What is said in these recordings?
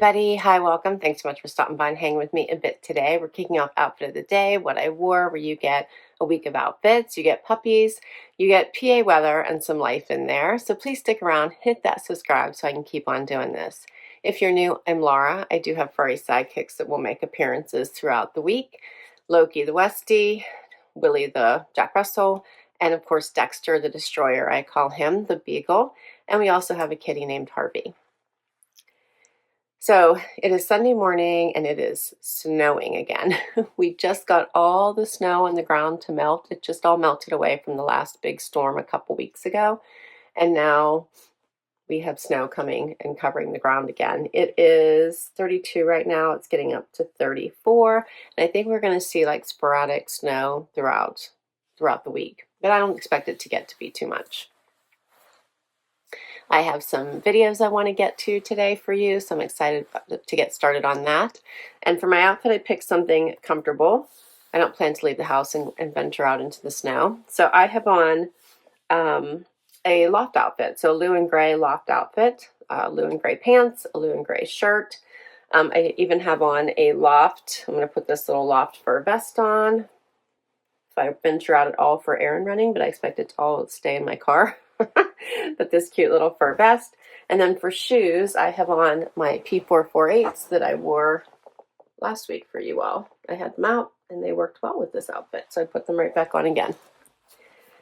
everybody. Hi, welcome. Thanks so much for stopping by and hanging with me a bit today. We're kicking off outfit of the day, what I wore, where you get a week of outfits, you get puppies, you get PA weather and some life in there. So please stick around, hit that subscribe so I can keep on doing this. If you're new, I'm Laura. I do have furry sidekicks that will make appearances throughout the week. Loki the Westie, Willie the Jack Russell, and of course Dexter the Destroyer. I call him the Beagle. And we also have a kitty named Harvey. So it is Sunday morning and it is snowing again. We just got all the snow on the ground to melt. It just all melted away from the last big storm a couple weeks ago. And now we have snow coming and covering the ground again. It is 32 right now. It's getting up to 34. And I think we're going to see like sporadic snow throughout the week. But I don't expect it to get to be too much. I have some videos I want to get to today for you, so I'm excited to get started on that. And for my outfit, I picked something comfortable. I don't plan to leave the house and venture out into the snow. So I have on a loft outfit, so a blue and gray loft outfit, blue and gray pants, a blue and gray shirt. I even have on a loft. I'm going to put this little loft fur vest on if I venture out at all for errand running, but I expect it to all stay in my car. But this cute little fur vest. And then for shoes, I have on my P448s that I wore last week for you all. I had them out and they worked well with this outfit, so I put them right back on again.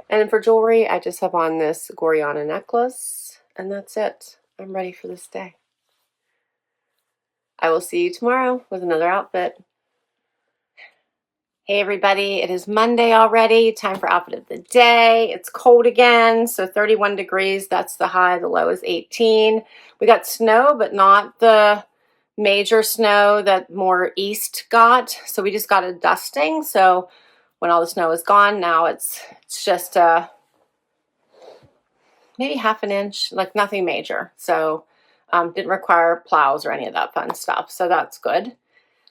And then for jewelry, I just have on this Goriana necklace, and that's it. I'm ready for this day. I will see you tomorrow with another outfit. Hey everybody, it is Monday already, time for outfit of the day. It's cold again, so 31 degrees, that's the high, the low is 18. We got snow, but not the major snow that more east got, so we just got a dusting. So when all the snow is gone, now it's just maybe half an inch, like nothing major. So didn't require plows or any of that fun stuff, so that's good.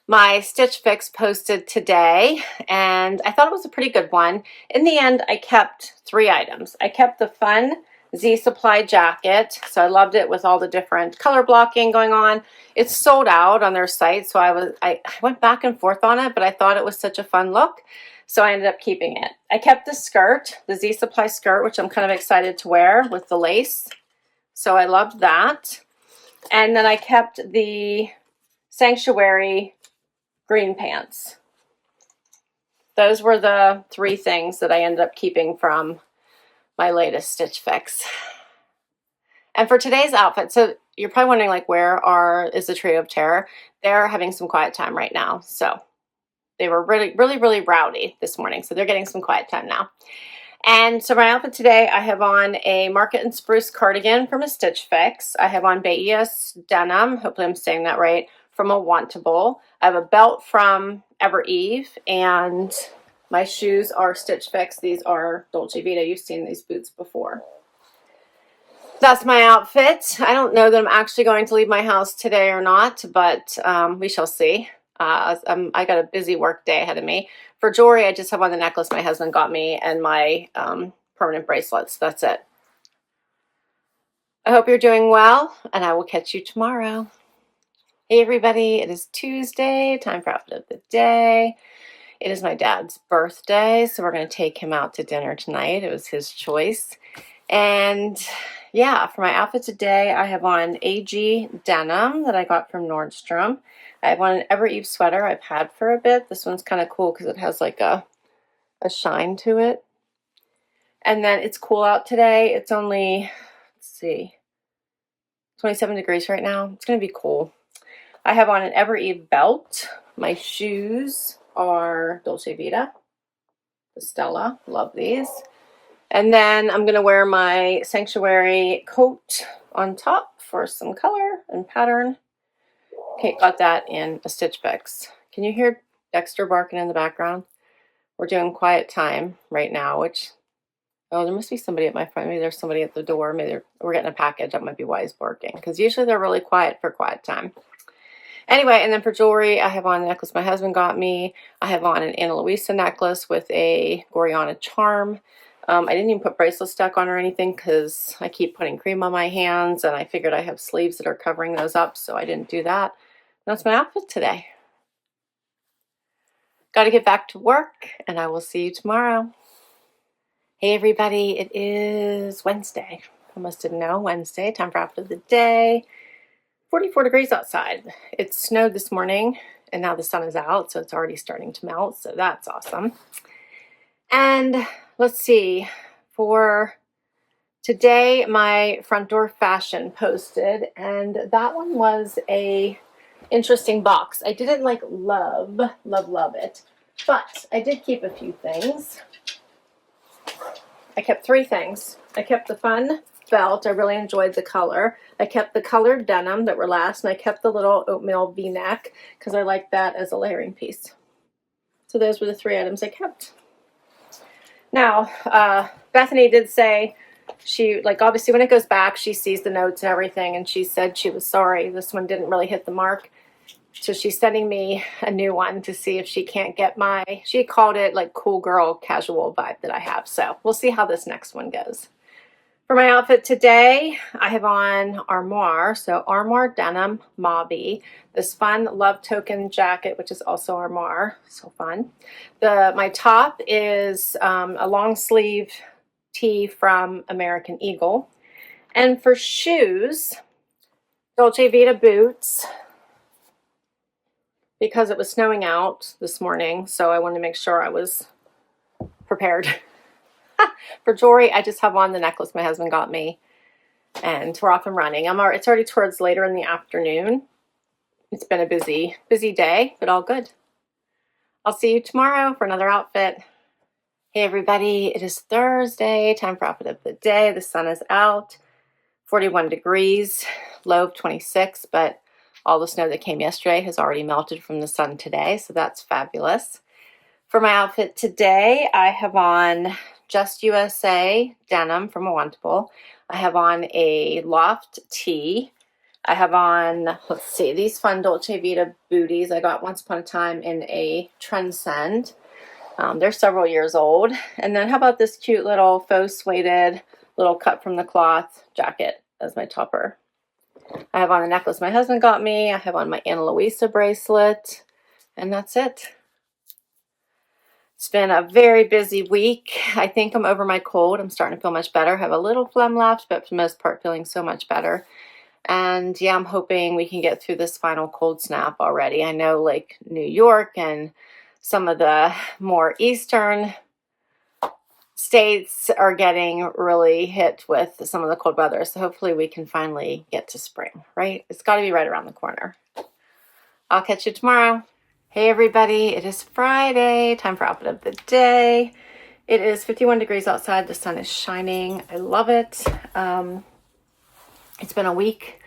My Stitch Fix posted today, and I thought it was a pretty good one. In the end, I kept 3 items. I kept the fun Z Supply jacket, so I loved it with all the different color blocking going on. It's sold out on their site, so I went back and forth on it, but I thought it was such a fun look, so I ended up keeping it. I kept the skirt, the Z Supply skirt, which I'm kind of excited to wear with the lace, so I loved that. And then I kept the Sanctuary green pants. Those were the 3 things that I ended up keeping from my latest Stitch Fix. And for today's outfit, so you're probably wondering like is the Trio of Terror? They're having some quiet time right now. So they were really rowdy this morning. So they're getting some quiet time now. And so my outfit today, I have on a Market and Spruce cardigan from a Stitch Fix. I have on Bayous denim, hopefully I'm saying that right, from a Wantable. I have a belt from Evereve, and my shoes are Stitch Fix. These are Dolce Vita. You've seen these boots before. That's my outfit. I don't know that I'm actually going to leave my house today or not, but we shall see. I got a busy work day ahead of me. For jewelry, I just have on the necklace my husband got me and my permanent bracelets. That's it. I hope you're doing well, and I will catch you tomorrow. Hey everybody, it is Tuesday, time for outfit of the day. It is my dad's birthday, so we're going to take him out to dinner tonight. It was his choice. And yeah, for my outfit today, I have on AG denim that I got from Nordstrom. I have on an Evereve sweater I've had for a bit. This one's kind of cool because it has like a shine to it. And then it's cool out today. It's only, let's see, 27 degrees right now. It's going to be cool. I have on an Evereve belt. My shoes are Dolce Vita, the Stella. Love these. And then I'm going to wear my Sanctuary coat on top for some color and pattern. Okay, got that in a Stitch Fix. Can you hear Dexter barking in the background? We're doing quiet time right now, which, oh, there must be somebody at my front. Maybe there's somebody at the door. Maybe we're getting a package. That might be why he's barking, because usually they're really quiet for quiet time. Anyway, and then for jewelry, I have on a necklace my husband got me. I have on an Ana Luisa necklace with a Goriana charm. I didn't even put bracelet stack on or anything because I keep putting cream on my hands, and I figured I have sleeves that are covering those up, so I didn't do that. That's my outfit today. Got to get back to work, and I will see you tomorrow. Hey everybody, it is Wednesday. Almost didn't know, Wednesday, time for outfit of the day. 44 degrees outside. It snowed this morning, and now the sun is out, so it's already starting to melt, so that's awesome. And let's see, for today, my front door fashion posted, and that one was a interesting box. I didn't like love it, but I did keep a few things. I kept 3 things. I kept the fun belt. I really enjoyed the color. I kept the colored denim that were last, and I kept the little oatmeal v-neck because I like that as a layering piece. So those were the 3 items I kept. Now, Bethany did say she, like, obviously when it goes back, she sees the notes and everything, and she said she was sorry. This one didn't really hit the mark. So she's sending me a new one to see if she can't get my, she called it like cool girl casual vibe that I have. So we'll see how this next one goes. For my outfit today, I have on Armoire. So Armoire denim Mavi. This fun love token jacket, which is also Armoire. So fun. My top is a long sleeve tee from American Eagle. And for shoes, Dolce Vita boots, because it was snowing out this morning, so I wanted to make sure I was prepared. For jewelry, I just have on the necklace my husband got me, and we're off and running. It's already towards later in the afternoon. It's been a busy day, but all good. I'll see you tomorrow for another outfit. Hey everybody, it is Thursday, time for outfit of the day. The sun is out, 41 degrees, low of 26, but all the snow that came yesterday has already melted from the sun today, so that's fabulous. For my outfit today, I have on Just USA denim from Wantable. I have on a Loft tee. I have on, let's see, these fun Dolce Vita booties I got once upon a time in a Trendsend. They're several years old. And then how about this cute little faux suede little cut from the cloth jacket as my topper. I have on a necklace my husband got me. I have on my Ana Luisa bracelet. And that's it. It's been a very busy week. I think I'm over my cold. I'm starting to feel much better. I have a little phlegm left, but for the most part feeling so much better. And yeah, I'm hoping we can get through this final cold snap already. I know like New York and some of the more eastern states are getting really hit with some of the cold weather. So hopefully we can finally get to spring, right? It's got to be right around the corner. I'll catch you tomorrow. Hey everybody, it is Friday, time for outfit of the day. It is 51 degrees outside. The sun is shining. I love it. It's been a week.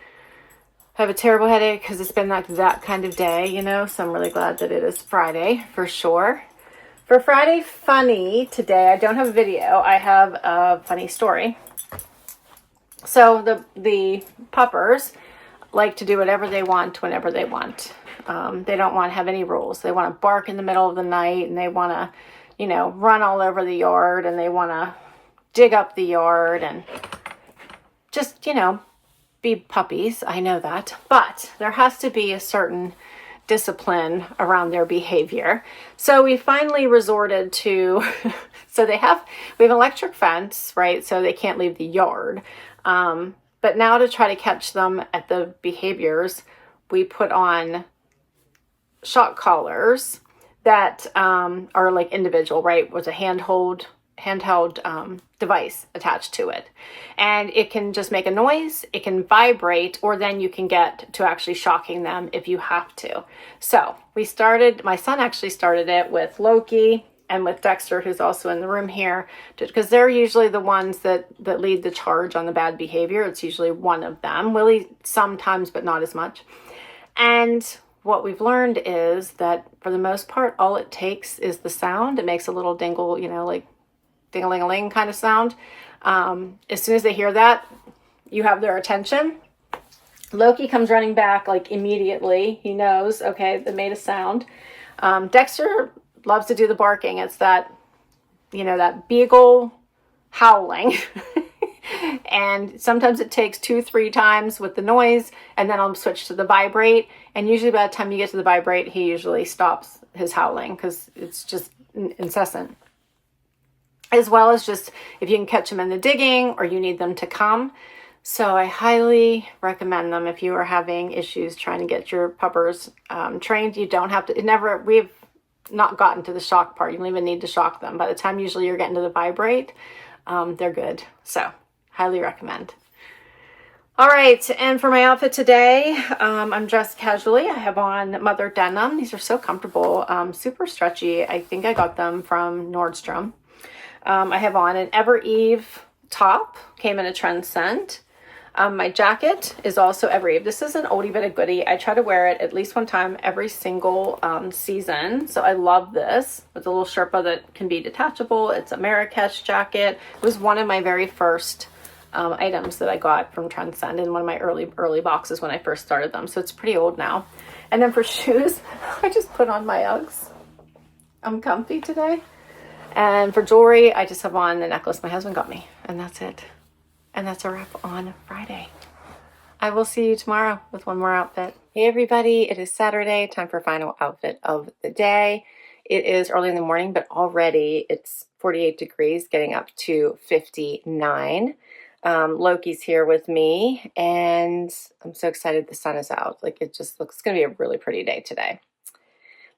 I have a terrible headache because it's been like that kind of day, you know, so I'm really glad that it is Friday for sure. For Friday Funny today, I don't have a video. I have a funny story. So the puppers like to do whatever they want whenever they want. They don't want to have any rules. They want to bark in the middle of the night, and they want to, you know, run all over the yard, and they want to dig up the yard and just, you know, be puppies. I know that. But there has to be a certain discipline around their behavior. So we finally resorted to, so we have an electric fence, right? So they can't leave the yard. But now to try to catch them at the behaviors, we put on shock collars that are like individual, right? With a handheld device attached to it. And it can just make a noise, it can vibrate, or then you can get to actually shocking them if you have to. So my son actually started it with Loki and with Dexter, who's also in the room here, because they're usually the ones that lead the charge on the bad behavior. It's usually one of them. Willie sometimes, but not as much. And what we've learned is that for the most part, all it takes is the sound. It makes a little dingle, you know, like ding-a-ling-a-ling kind of sound. As soon as they hear that, you have their attention. Loki comes running back like immediately. He knows, okay, they made a sound. Dexter loves to do the barking. It's that, you know, that beagle howling. And sometimes it takes 2-3 times with the noise, and then I'll switch to the vibrate. And usually by the time you get to the vibrate, he usually stops his howling because it's just incessant. As well as just if you can catch them in the digging or you need them to come. So I highly recommend them if you are having issues trying to get your puppers trained. You don't have to, we've not gotten to the shock part. You don't even need to shock them. By the time usually you're getting to the vibrate, they're good. So highly recommend. All right, and for my outfit today, I'm dressed casually. I have on mother denim. These are so comfortable, super stretchy. I think I got them from Nordstrom. I have on an Evereve top, came in a Trendsend. My jacket is also Evereve. This is an oldie but a goodie. I try to wear it at least one time every single season. So I love this. It's a little Sherpa that can be detachable. It's a Marrakech jacket. It was one of my very first items that I got from Trendsend in one of my early boxes when I first started them. So it's pretty old now. And then for shoes, I just put on my Uggs. I'm comfy today. And for jewelry, I just have on the necklace my husband got me. And that's it. And that's a wrap on Friday. I will see you tomorrow with one more outfit. Hey everybody, it is Saturday, time for final outfit of the day. It is early in the morning, but already it's 48 degrees, getting up to 59. Loki's here with me, and I'm so excited the sun is out. Like, it just looks, it's going to be a really pretty day today.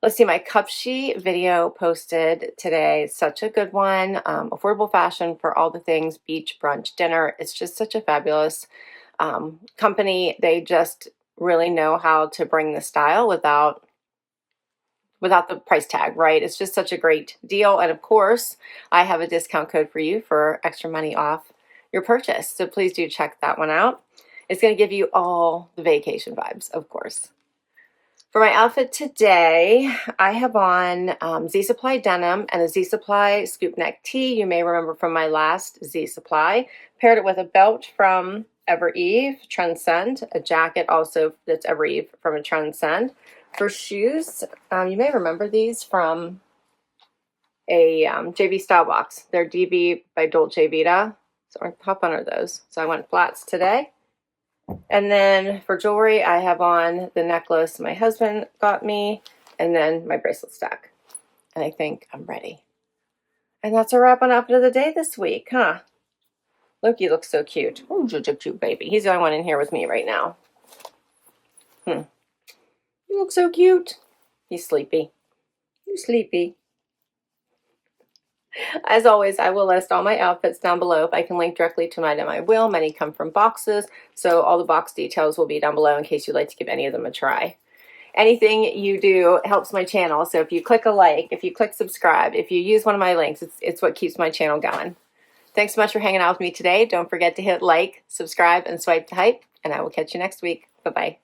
Let's see, my Cupshe video posted today. Such a good one. Affordable fashion for all the things, beach, brunch, dinner. It's just such a fabulous company. They just really know how to bring the style without the price tag, right? It's just such a great deal. And of course, I have a discount code for you for extra money off your purchase. So please do check that one out. It's going to give you all the vacation vibes, of course. For my outfit today, I have on Z Supply denim and a Z Supply scoop neck tee. You may remember from my last Z Supply. Paired it with a belt from Evereve, Trendsend, a jacket also that's Evereve from a Trendsend. For shoes, you may remember these from a JV Stylebox. They're DB by Dolce Vita. So I pop under those. So I went flats today. And then for jewelry, I have on the necklace my husband got me, and then my bracelet stack. And I think I'm ready. And that's a wrap on outfit of the day this week, huh? Loki looks so cute. Oh, cute baby. He's the only one in here with me right now. You look so cute. He's sleepy. You sleepy. As always, I will list all my outfits down below. If I can link directly to an item, I will. Many come from boxes, so all the box details will be down below in case you'd like to give any of them a try. Anything you do helps my channel, so if you click a like, if you click subscribe, if you use one of my links, it's what keeps my channel going. Thanks so much for hanging out with me today. Don't forget to hit like, subscribe, and swipe to hype, and I will catch you next week. Bye-bye.